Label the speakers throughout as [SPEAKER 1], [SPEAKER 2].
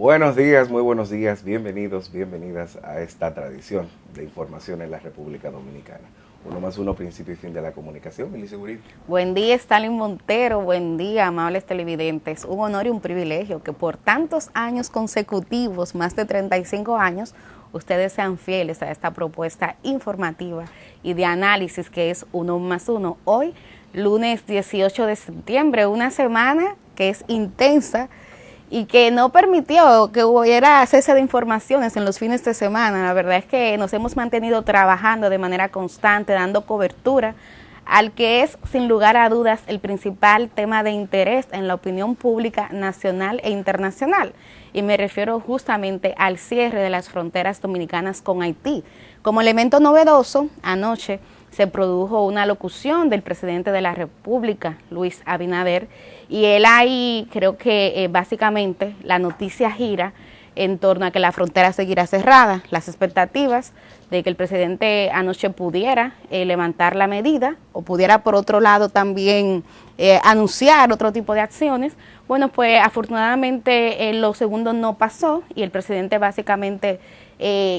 [SPEAKER 1] Buenos días, muy buenos días, bienvenidos, bienvenidas a esta tradición de información en la República Dominicana. Uno más uno, principio y fin de la comunicación, Milice Gurid.
[SPEAKER 2] Buen día, Stalin Montero, buen día, amables televidentes. Un honor y un privilegio que por tantos años consecutivos, más de 35 años, ustedes sean fieles a esta propuesta informativa y de análisis que es Uno más Uno. Hoy, lunes 18 de septiembre, una semana que es intensa y que no permitió que hubiera cese de informaciones en los fines de semana. La verdad es que nos hemos mantenido trabajando de manera constante, dando cobertura al que es, sin lugar a dudas, el principal tema de interés en la opinión pública nacional e internacional. Y me refiero justamente al cierre de las fronteras dominicanas con Haití. Como elemento novedoso, anoche se produjo una locución del presidente de la República, Luis Abinader, y él ahí creo que básicamente la noticia gira en torno a que la frontera seguirá cerrada, las expectativas de que el presidente anoche pudiera levantar la medida o pudiera por otro lado también anunciar otro tipo de acciones. Bueno, pues afortunadamente lo segundo no pasó y el presidente básicamente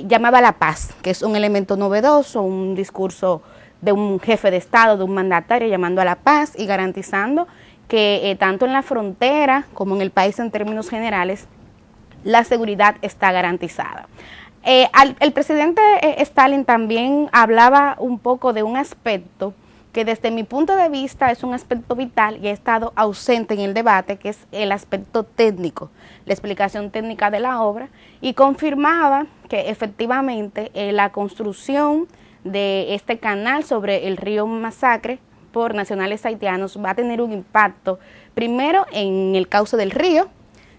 [SPEAKER 2] llamaba a la paz, que es un elemento novedoso, un discurso de un jefe de Estado, de un mandatario llamando a la paz y garantizando que tanto en la frontera como en el país en términos generales la seguridad está garantizada. El presidente Stalin también hablaba un poco de un aspecto que desde mi punto de vista es un aspecto vital y ha estado ausente en el debate, que es el aspecto técnico, la explicación técnica de la obra, y confirmaba que efectivamente la construcción de este canal sobre el río Masacre por nacionales haitianos va a tener un impacto, primero en el cauce del río,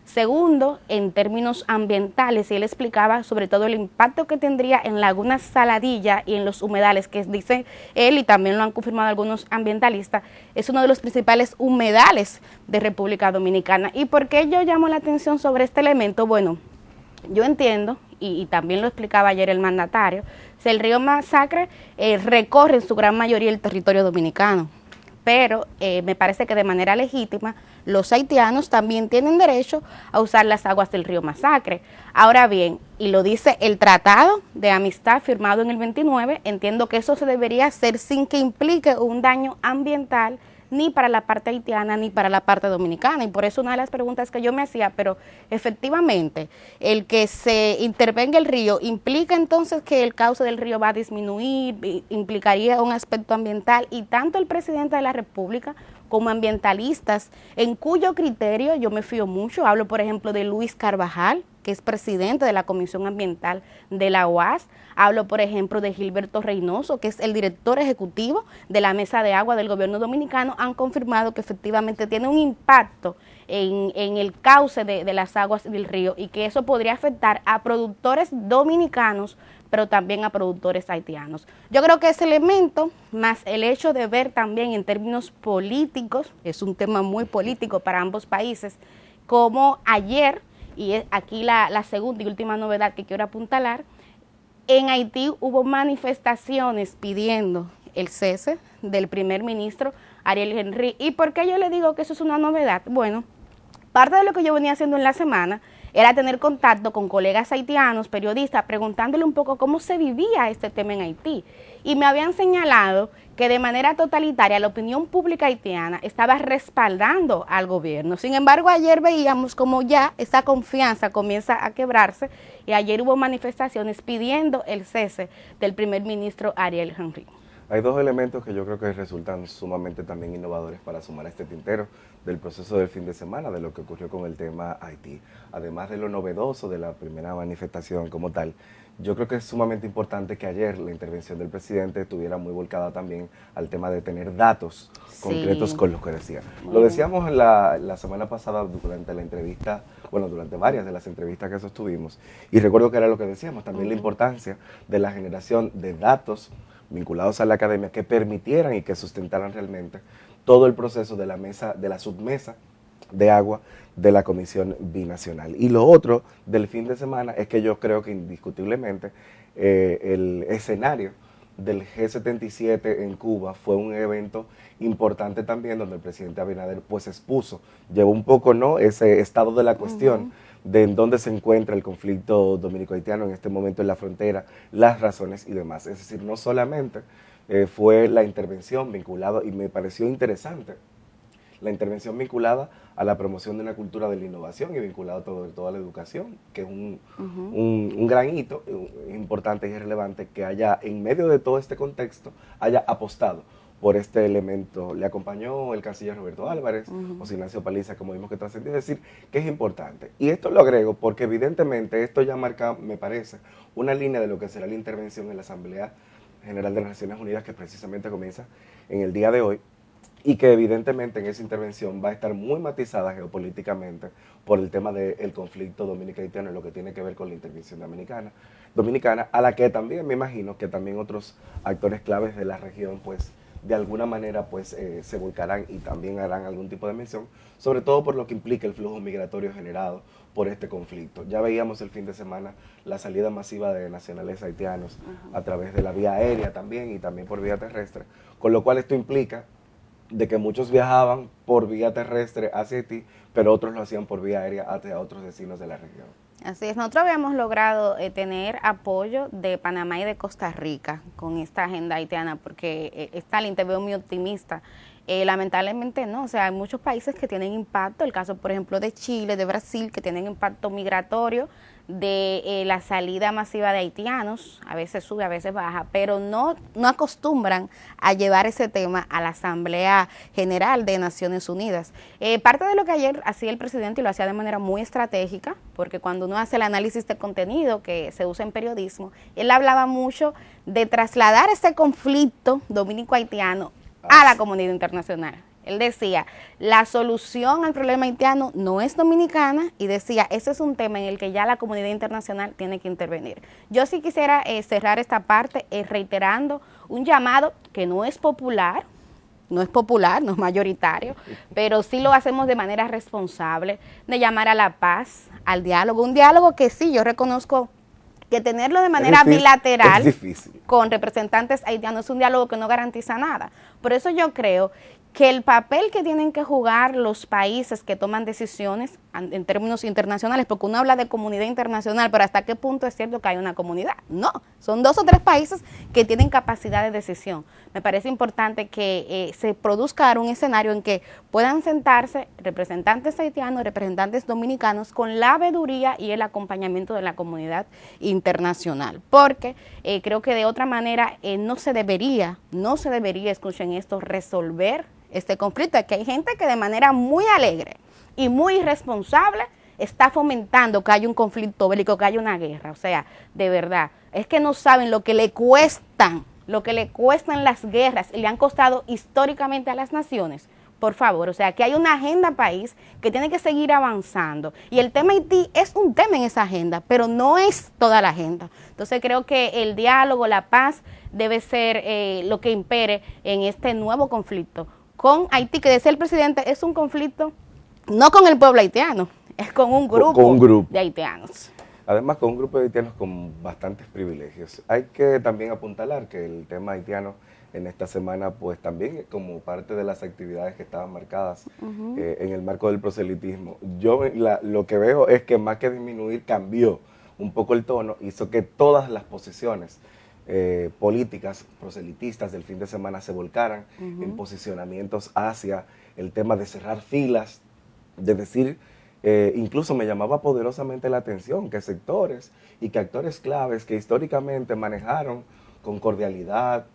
[SPEAKER 2] segundo, en términos ambientales, y él explicaba sobre todo el impacto que tendría en Laguna Saladilla y en los humedales, que dice él, y también lo han confirmado algunos ambientalistas, es uno de los principales humedales de República Dominicana. ¿Y por qué yo llamo la atención sobre este elemento? Bueno, yo entiendo, y también lo explicaba ayer el mandatario, si el río Masacre recorre en su gran mayoría el territorio dominicano, pero me parece que de manera legítima los haitianos también tienen derecho a usar las aguas del río Masacre. Ahora bien, y lo dice el Tratado de Amistad firmado en el 29, entiendo que eso se debería hacer sin que implique un daño ambiental ni para la parte haitiana ni para la parte dominicana, y por eso una de las preguntas que yo me hacía, pero efectivamente, el que se intervenga el río, ¿implica entonces que el cauce del río va a disminuir? ¿Implicaría un aspecto ambiental? Y tanto el presidente de la República como ambientalistas, en cuyo criterio yo me fío mucho, hablo por ejemplo de Luis Carvajal, que es presidente de la Comisión Ambiental de la UAS, hablo por ejemplo de Gilberto Reynoso, que es el director ejecutivo de la Mesa de Agua del Gobierno Dominicano, han confirmado que efectivamente tiene un impacto en el cauce de las aguas del río y que eso podría afectar a productores dominicanos, pero también a productores haitianos. Yo creo que ese elemento, más el hecho de ver también en términos políticos, es un tema muy político para ambos países, como ayer, y aquí la segunda y última novedad que quiero apuntalar, en Haití hubo manifestaciones pidiendo el cese del primer ministro Ariel Henry. ¿Y por qué yo le digo que eso es una novedad? Bueno, parte de lo que yo venía haciendo en la semana era tener contacto con colegas haitianos, periodistas, preguntándole un poco cómo se vivía este tema en Haití. Y me habían señalado que de manera totalitaria la opinión pública haitiana estaba respaldando al gobierno. Sin embargo, ayer veíamos como ya esa confianza comienza a quebrarse y ayer hubo manifestaciones pidiendo el cese del primer ministro Ariel Henry.
[SPEAKER 1] Hay dos elementos que yo creo que resultan sumamente también innovadores para sumar a este tintero del proceso del fin de semana, de lo que ocurrió con el tema Haití. Además de lo novedoso de la primera manifestación como tal, yo creo que es sumamente importante que ayer la intervención del presidente estuviera muy volcada también al tema de tener datos concretos con los que decía. Lo decíamos la semana pasada durante la entrevista, bueno, durante varias de las entrevistas que sostuvimos, y recuerdo que era lo que decíamos, también la importancia de la generación de datos vinculados a la academia que permitieran y que sustentaran realmente todo el proceso de la mesa, de la submesa de agua de la Comisión Binacional. Y lo otro del fin de semana es que yo creo que indiscutiblemente el escenario del G77 en Cuba fue un evento importante también donde el presidente Abinader pues expuso, llevó un poco no ese estado de la cuestión de en dónde se encuentra el conflicto dominico-haitiano en este momento en la frontera, las razones y demás. Es decir, no solamente fue la intervención vinculada, y me pareció interesante, la intervención vinculada a la promoción de una cultura de la innovación y vinculada sobre todo a la educación, que es un gran hito importante y relevante que haya, en medio de todo este contexto, haya apostado por este elemento. Le acompañó el canciller Roberto Álvarez, José Ignacio Paliza, como vimos que trascendió, es decir, que es importante. Y esto lo agrego porque evidentemente esto ya marca, me parece, una línea de lo que será la intervención en la Asamblea General de las Naciones Unidas, que precisamente comienza en el día de hoy, y que evidentemente en esa intervención va a estar muy matizada geopolíticamente por el tema del conflicto dominico-haitiano y lo que tiene que ver con la intervención dominicana, a la que también me imagino que también otros actores claves de la región pues de alguna manera pues se volcarán y también harán algún tipo de mención, sobre todo por lo que implica el flujo migratorio generado por este conflicto. Ya veíamos el fin de semana la salida masiva de nacionales haitianos a través de la vía aérea también y también por vía terrestre, con lo cual esto implica de que muchos viajaban por vía terrestre hacia Haití, pero otros lo hacían por vía aérea hacia otros destinos de la región.
[SPEAKER 2] Así es, nosotros habíamos logrado tener apoyo de Panamá y de Costa Rica con esta agenda haitiana, porque Stalin te veo muy optimista. Lamentablemente no, o sea, hay muchos países que tienen impacto, el caso por ejemplo de Chile, de Brasil, que tienen impacto migratorio de la salida masiva de haitianos, a veces sube, a veces baja, pero no acostumbran a llevar ese tema a la Asamblea General de Naciones Unidas. Parte de lo que ayer hacía el presidente, y lo hacía de manera muy estratégica, porque cuando uno hace el análisis de contenido que se usa en periodismo, él hablaba mucho de trasladar ese conflicto dominico-haitiano a la comunidad internacional. Él decía, la solución al problema haitiano no es dominicana, y decía, ese es un tema en el que ya la comunidad internacional tiene que intervenir. Yo sí quisiera cerrar esta parte reiterando un llamado que no es popular, no es mayoritario, pero sí lo hacemos de manera responsable, de llamar a la paz, al diálogo, un diálogo que sí, yo reconozco que tenerlo de manera bilateral con representantes haitianos es un diálogo que no garantiza nada. Por eso yo creo que el papel que tienen que jugar los países que toman decisiones en términos internacionales, porque uno habla de comunidad internacional, pero ¿hasta qué punto es cierto que hay una comunidad? No, son 2 o 3 países que tienen capacidad de decisión. Me parece importante que se produzca un escenario en que puedan sentarse representantes haitianos, representantes dominicanos, con la veeduría y el acompañamiento de la comunidad internacional, porque creo que de otra manera no se debería, escuchen esto, resolver este conflicto. Es que hay gente que de manera muy alegre y muy irresponsable está fomentando que haya un conflicto bélico, que haya una guerra. O sea, de verdad, es que no saben lo que le cuestan las guerras y le han costado históricamente a las naciones. Por favor, o sea, que hay una agenda país que tiene que seguir avanzando. Y el tema Haití es un tema en esa agenda, pero no es toda la agenda. Entonces creo que el diálogo, la paz, debe ser lo que impere en este nuevo conflicto con Haití, que decía el presidente, es un conflicto no con el pueblo haitiano, es con un grupo de haitianos.
[SPEAKER 1] Además, con un grupo de haitianos con bastantes privilegios. Hay que también apuntalar que el tema haitiano en esta semana, pues también como parte de las actividades que estaban marcadas en el marco del proselitismo. Yo lo que veo es que más que disminuir, cambió un poco el tono, hizo que todas las posiciones políticas proselitistas del fin de semana se volcaran en posicionamientos hacia el tema de cerrar filas, de decir, incluso me llamaba poderosamente la atención que sectores y que actores claves que históricamente manejaron con cordialidad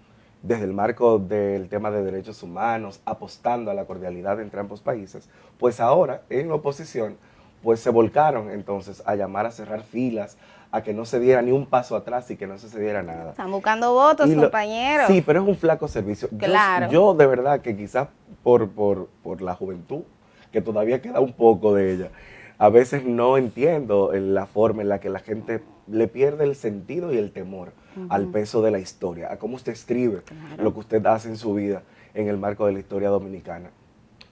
[SPEAKER 1] desde el marco del tema de derechos humanos, apostando a la cordialidad entre ambos países, pues ahora en la oposición pues se volcaron entonces a llamar a cerrar filas, a que no se diera ni un paso atrás y que no se cediera nada.
[SPEAKER 2] Están buscando votos, compañeros.
[SPEAKER 1] Sí, pero es un flaco servicio.
[SPEAKER 2] Claro.
[SPEAKER 1] Yo de verdad que quizás por la juventud, que todavía queda un poco de ella, a veces no entiendo la forma en la que la gente le pierde el sentido y el temor al peso de la historia, a cómo usted escribe lo que usted hace en su vida en el marco de la historia dominicana.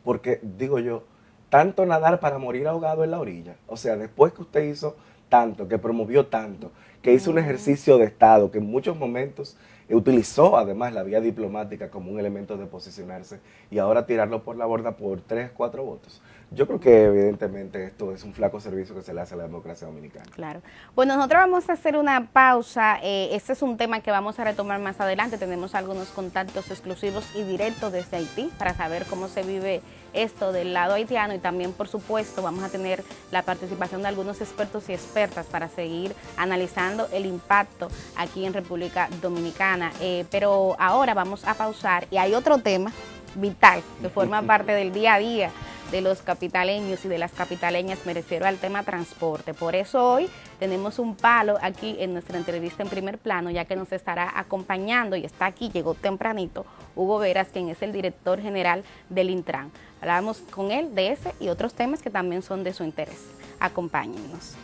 [SPEAKER 1] Porque, digo yo, tanto nadar para morir ahogado en la orilla, o sea, después que usted hizo tanto, que promovió tanto, que hizo un ejercicio de Estado, que en muchos momentos utilizó además la vía diplomática como un elemento de posicionarse y ahora tirarlo por la borda por 3, 4 votos. Yo creo que evidentemente esto es un flaco servicio que se le hace a la democracia dominicana.
[SPEAKER 2] Claro. Bueno, nosotros vamos a hacer una pausa. Este es un tema que vamos a retomar más adelante. Tenemos algunos contactos exclusivos y directos desde Haití para saber cómo se vive esto del lado haitiano y también, por supuesto, vamos a tener la participación de algunos expertos y expertas para seguir analizando el impacto aquí en República Dominicana. Pero ahora vamos a pausar y hay otro tema vital que forma parte del día a día de los capitaleños y de las capitaleñas, me refiero al tema transporte. Por eso hoy tenemos un palo aquí en nuestra entrevista en primer plano, ya que nos estará acompañando y está aquí, llegó tempranito, Hugo Veras, quien es el director general del Intran. Hablamos con él de ese y otros temas que también son de su interés. Acompáñennos.